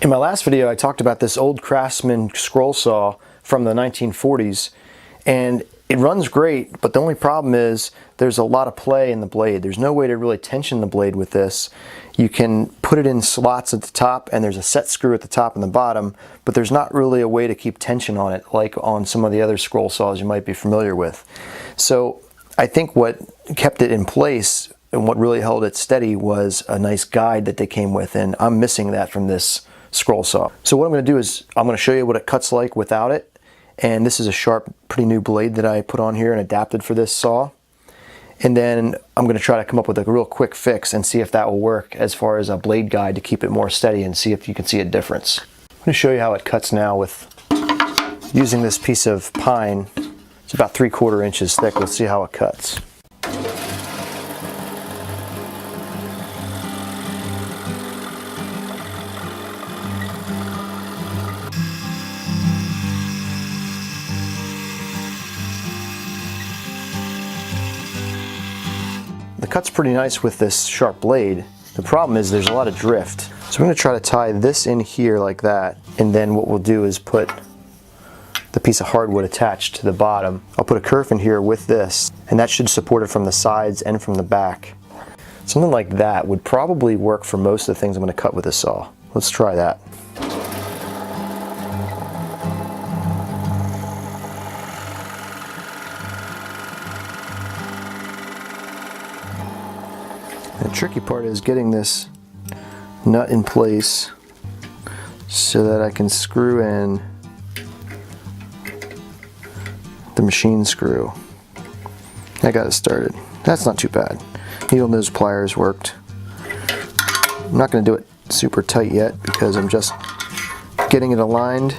In my last video, I talked about this old Craftsman scroll saw from the 1940s, and it runs great, but the only problem is there's a lot of play in the blade. There's no way to really tension the blade with this. You can put it in slots at the top, and there's a set screw at the top and the bottom, but there's not really a way to keep tension on it like on some of the other scroll saws you might be familiar with. So I think what kept it in place and what really held it steady was a nice guide that they came with, and I'm missing that from this scroll saw. So what I'm going to do is I'm going to show you what it cuts like without it. And this is a sharp, pretty new blade that I put on here and adapted for this saw. And then I'm going to try to come up with a real quick fix and see if that will work as far as a blade guide to keep it more steady and see if you can see a difference. I'm going to show you how it cuts now with using this piece of pine. It's about 3/4 inches thick. Let's see how it cuts. The cut's pretty nice with this sharp blade. The problem is there's a lot of drift. So I'm going to try to tie this in here like that, and then what we'll do is put the piece of hardwood attached to the bottom. I'll put a kerf in here with this, and that should support it from the sides and from the back. Something like that would probably work for most of the things I'm going to cut with this saw. Let's try that. The tricky part is getting this nut in place so that I can screw in the machine screw. I got it started. That's not too bad. Needle nose pliers worked. I'm not going to do it super tight yet because I'm just getting it aligned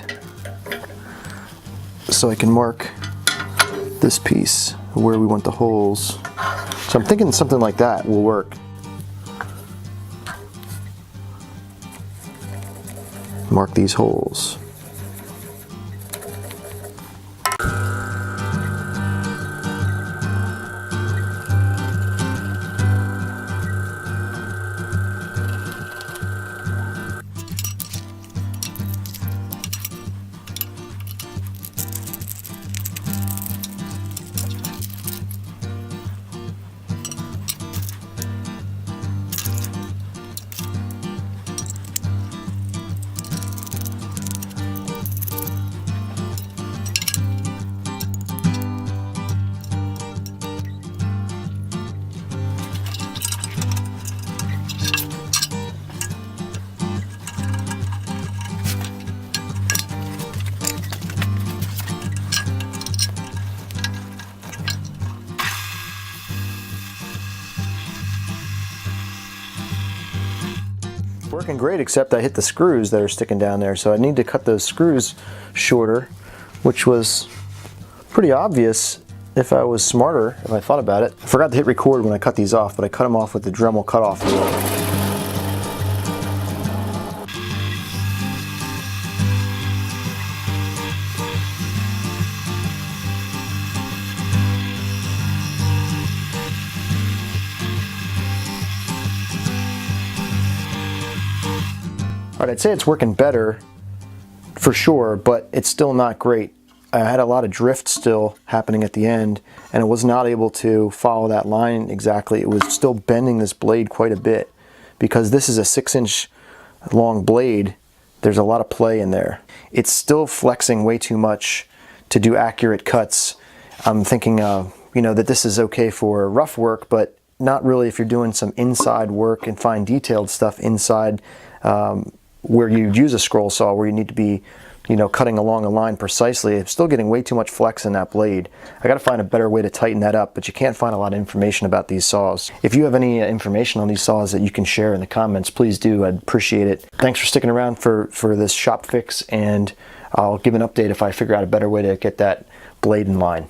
so I can mark this piece where we want the holes. So I'm thinking something like that will work. Mark these holes. Working great, except I hit the screws that are sticking down there, so I need to cut those screws shorter, which was pretty obvious if I was smarter, if I thought about it. I forgot to hit record when I cut these off, but I cut them off with the Dremel cutoff wheel. Alright, I'd say it's working better for sure, but it's still not great. I had a lot of drift still happening at the end, and I was not able to follow that line exactly. It was still bending this blade quite a bit. Because this is a 6-inch long blade, there's a lot of play in there. It's still flexing way too much to do accurate cuts. I'm thinking that this is okay for rough work, but not really if you're doing some inside work and fine detailed stuff inside, where you use a scroll saw, where you need to be, cutting along a line precisely. It's still getting way too much flex in that blade. I got to find a better way to tighten that up, but you can't find a lot of information about these saws. If you have any information on these saws that you can share in the comments, please do. I'd appreciate it. Thanks for sticking around for this shop fix, and I'll give an update if I figure out a better way to get that blade in line.